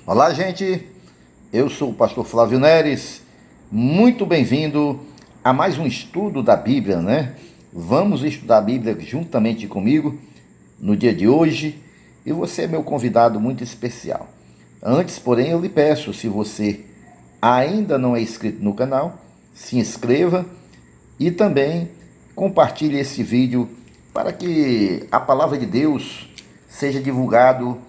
Olá, gente. Eu sou o pastor Flávio Neres. Muito bem-vindo a mais um estudo da Bíblia, né? Vamos estudar a Bíblia juntamente comigo no dia de hoje e você é meu convidado muito especial. Antes, porém, eu lhe peço, se você ainda não é inscrito no canal, se inscreva e também compartilhe esse vídeo para que a palavra de Deus seja divulgado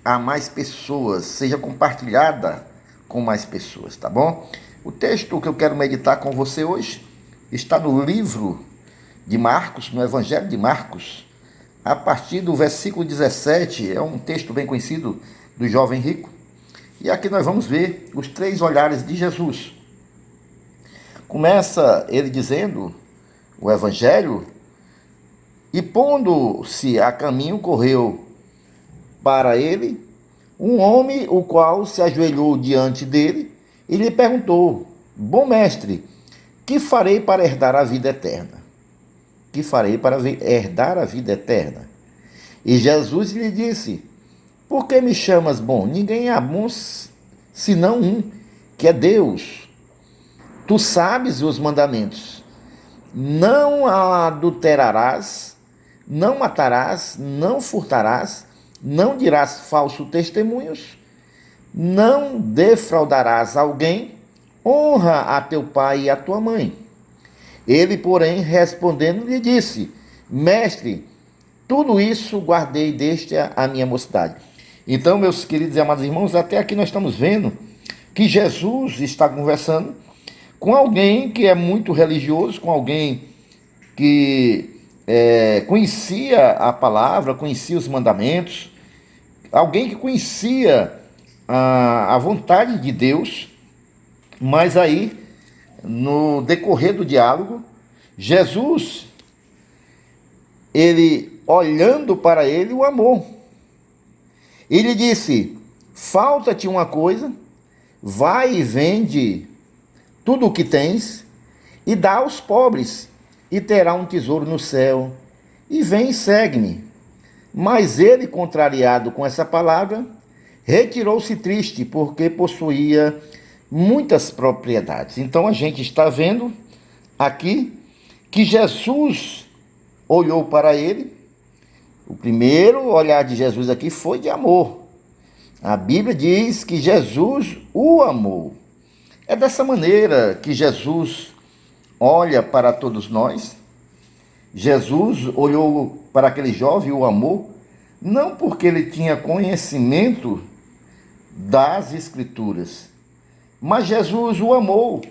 a mais pessoas, seja compartilhada com mais pessoas, tá bom? O texto que eu quero meditar com você hoje está no livro de Marcos, no Evangelho de Marcos, a partir do versículo 17, é um texto bem conhecido do jovem rico. E aqui nós vamos ver os três olhares de Jesus. Começa ele dizendo, o Evangelho, e pondo-se a caminho, correu para ele um homem, o qual se ajoelhou diante dele e lhe perguntou: Bom mestre, que farei para herdar a vida eterna? Que farei para herdar a vida eterna? E Jesus lhe disse: Por que me chamas bom? Ninguém é bom senão um, que é Deus. Tu sabes os mandamentos: não adulterarás, não matarás, não furtarás, não dirás falso testemunhos, não defraudarás alguém, honra a teu pai e a tua mãe. Ele, porém, respondendo, lhe disse: Mestre, tudo isso guardei desde a minha mocidade. Então, meus queridos e amados irmãos, até aqui nós estamos vendo que Jesus está conversando com alguém que é muito religioso, com alguém que conhecia a palavra, conhecia os mandamentos, alguém que conhecia a vontade de Deus, mas aí, no decorrer do diálogo, Jesus, ele olhando para ele, o amou. Ele disse: falta-te uma coisa, vai e vende tudo o que tens e dá aos pobres, e terá um tesouro no céu, e vem e segue-me. Mas ele, contrariado com essa palavra, retirou-se triste, porque possuía muitas propriedades. Então a gente está vendo aqui que Jesus olhou para ele. O primeiro olhar de Jesus aqui foi de amor. A Bíblia diz que Jesus o amou. É dessa maneira que Jesus olha para todos nós. Jesus olhou para aquele jovem e o amou, não porque ele tinha conhecimento das Escrituras, mas Jesus o amou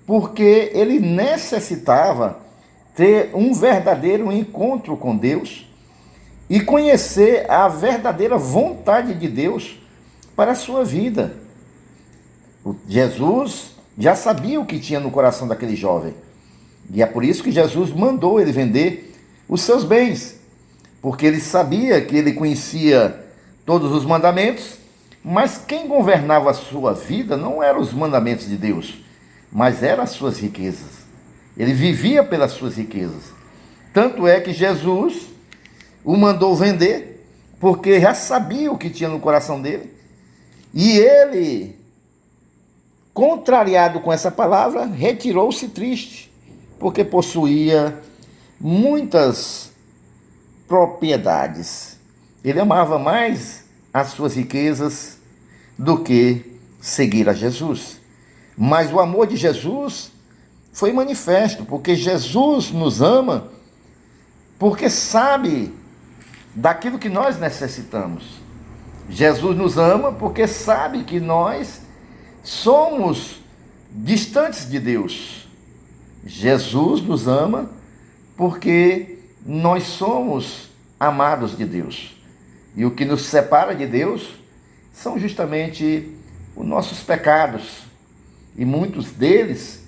porque ele necessitava ter um verdadeiro encontro com Deus e conhecer a verdadeira vontade de Deus para a sua vida. Jesus já sabia o que tinha no coração daquele jovem. E é por isso que Jesus mandou ele vender os seus bens. Porque ele sabia que ele conhecia todos os mandamentos, mas quem governava a sua vida não eram os mandamentos de Deus, mas eram as suas riquezas. Ele vivia pelas suas riquezas. Tanto é que Jesus o mandou vender, porque já sabia o que tinha no coração dele. E ele, contrariado com essa palavra, retirou-se triste, porque possuía muitas propriedades. Ele amava mais as suas riquezas do que seguir a Jesus. Mas o amor de Jesus foi manifesto, porque Jesus nos ama, porque sabe daquilo que nós necessitamos. Jesus nos ama porque sabe que nós somos distantes de Deus. Jesus nos ama porque nós somos amados de Deus. E o que nos separa de Deus são justamente os nossos pecados, e muitos deles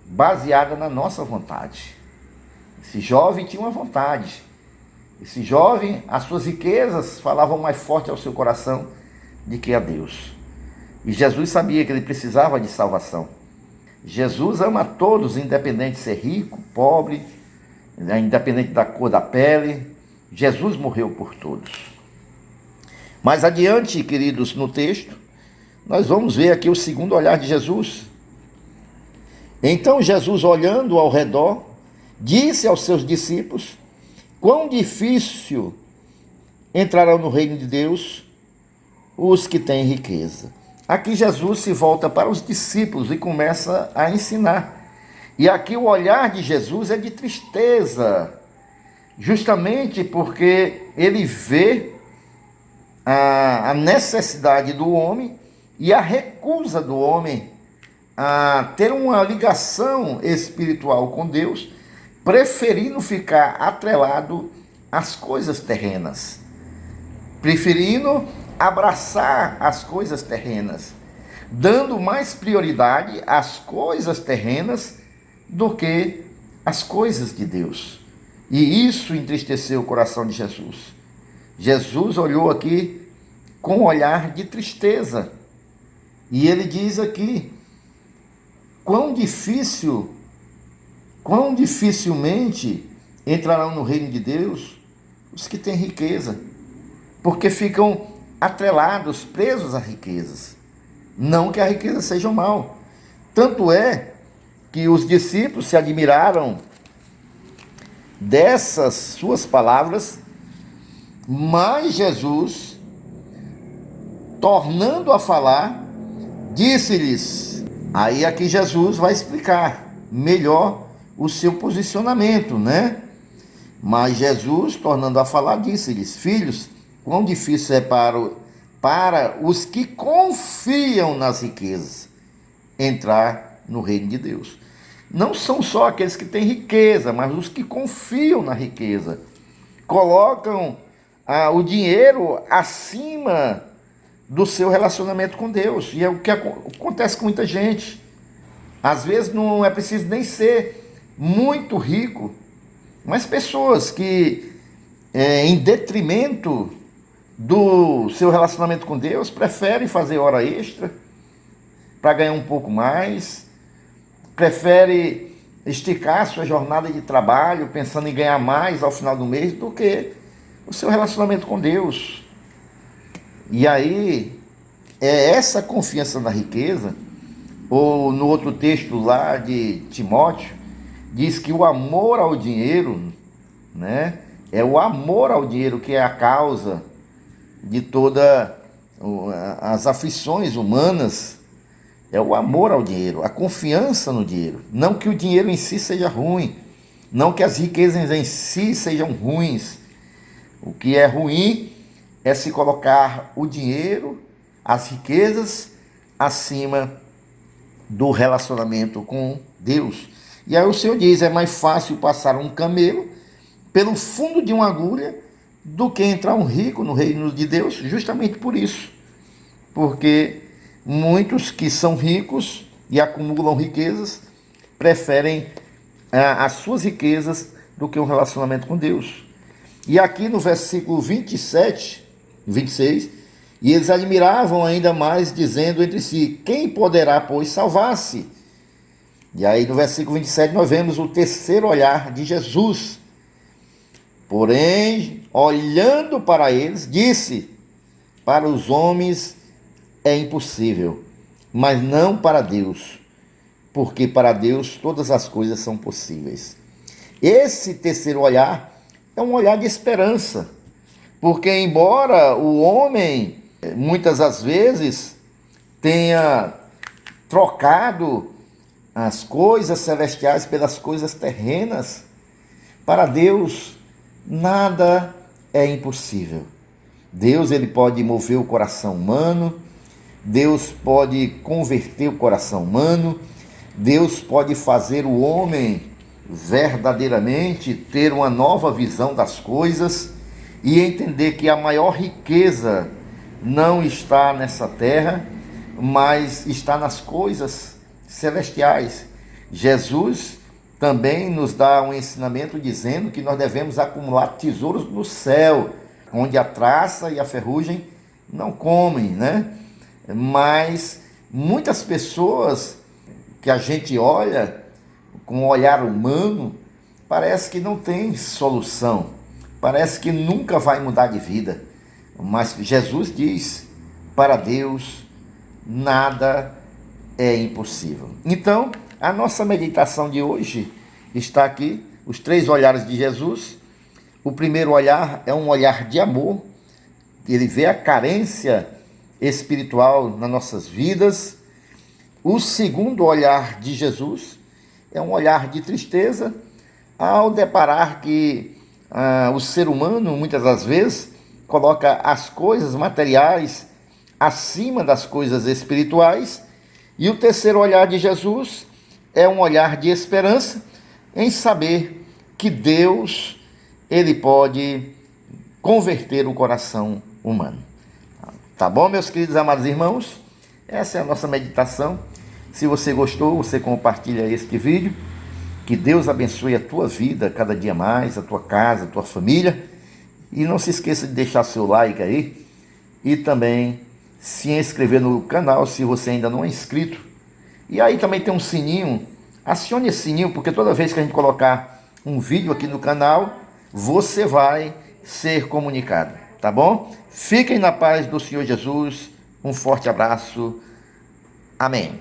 baseados na nossa vontade. Esse jovem tinha uma vontade. Esse jovem, as suas riquezas falavam mais forte ao seu coração do que a Deus. E Jesus sabia que ele precisava de salvação. Jesus ama a todos, independente de ser rico, pobre, independente da cor da pele. Jesus morreu por todos. Mais adiante, queridos, no texto, nós vamos ver aqui o segundo olhar de Jesus. Então Jesus, olhando ao redor, disse aos seus discípulos: quão difícil entrarão no reino de Deus os que têm riqueza. Aqui Jesus se volta para os discípulos e começa a ensinar. E aqui o olhar de Jesus é de tristeza, justamente porque ele vê a necessidade do homem e a recusa do homem a ter uma ligação espiritual com Deus, preferindo ficar atrelado às coisas terrenas, preferindo abraçar as coisas terrenas, dando mais prioridade às coisas terrenas do que às coisas de Deus. E isso entristeceu o coração de Jesus. Jesus olhou aqui com um olhar de tristeza. E ele diz aqui: quão dificilmente entrarão no reino de Deus os que têm riqueza, porque ficam atrelados, presos a riquezas. Não que a riqueza seja mal. Tanto é que os discípulos se admiraram dessas suas palavras, mas Jesus, tornando a falar, disse-lhes. Aí aqui Jesus vai explicar melhor o seu posicionamento, né? Mas Jesus, tornando a falar, disse-lhes: filhos, quão difícil é para os que confiam nas riquezas entrar no reino de Deus. Não são só aqueles que têm riqueza, mas os que confiam na riqueza. Colocam o dinheiro acima do seu relacionamento com Deus. E é o que acontece com muita gente. Às vezes não é preciso nem ser muito rico, mas pessoas que, em detrimento do seu relacionamento com Deus, preferem fazer hora extra para ganhar um pouco mais, prefere esticar a sua jornada de trabalho pensando em ganhar mais ao final do mês do que o seu relacionamento com Deus. E aí, é essa confiança na riqueza, ou no outro texto lá de Timóteo, diz que o amor ao dinheiro, né, é o amor ao dinheiro que é a causa de todas as aflições humanas. É o amor ao dinheiro, a confiança no dinheiro. Não que o dinheiro em si seja ruim, não que as riquezas em si sejam ruins. O que é ruim é se colocar o dinheiro, as riquezas, acima do relacionamento com Deus. E aí o Senhor diz: é mais fácil passar um camelo pelo fundo de uma agulha do que entrar um rico no reino de Deus, justamente por isso. Porque muitos que são ricos e acumulam riquezas preferem as suas riquezas do que um relacionamento com Deus. E aqui no versículo 26, e eles admiravam ainda mais, dizendo entre si: quem poderá, pois, salvar-se? E aí no versículo 27 nós vemos o terceiro olhar de Jesus. Porém, olhando para eles, disse: para os homens é impossível, mas não para Deus, porque para Deus todas as coisas são possíveis. Esse terceiro olhar é um olhar de esperança, porque embora o homem muitas das vezes tenha trocado as coisas celestiais pelas coisas terrenas, para Deus nada é impossível. Deus, ele pode mover o coração humano, Deus pode converter o coração humano, Deus pode fazer o homem verdadeiramente ter uma nova visão das coisas e entender que a maior riqueza não está nessa terra, mas está nas coisas celestiais. Jesus também nos dá um ensinamento dizendo que nós devemos acumular tesouros no céu, onde a traça e a ferrugem não comem, né? Mas muitas pessoas que a gente olha com um olhar humano, parece que não tem solução, parece que nunca vai mudar de vida. Mas Jesus diz: para Deus nada é impossível. Então, a nossa meditação de hoje está aqui, os 3 olhares de Jesus. O primeiro olhar é um olhar de amor, ele vê a carência espiritual nas nossas vidas. O segundo olhar de Jesus é um olhar de tristeza, ao deparar que o ser humano, muitas das vezes, coloca as coisas materiais acima das coisas espirituais. E o terceiro olhar de Jesus é um olhar de esperança, em saber que Deus, ele pode converter o coração humano. Tá bom, meus queridos amados irmãos? Essa é a nossa meditação. Se você gostou, você compartilha este vídeo. Que Deus abençoe a tua vida cada dia mais, a tua casa, a tua família. E não se esqueça de deixar seu like aí. E também se inscrever no canal se você ainda não é inscrito. E aí também tem um sininho. Acione esse sininho, porque toda vez que a gente colocar um vídeo aqui no canal, você vai ser comunicado, tá bom? Fiquem na paz do Senhor Jesus. Um forte abraço. Amém.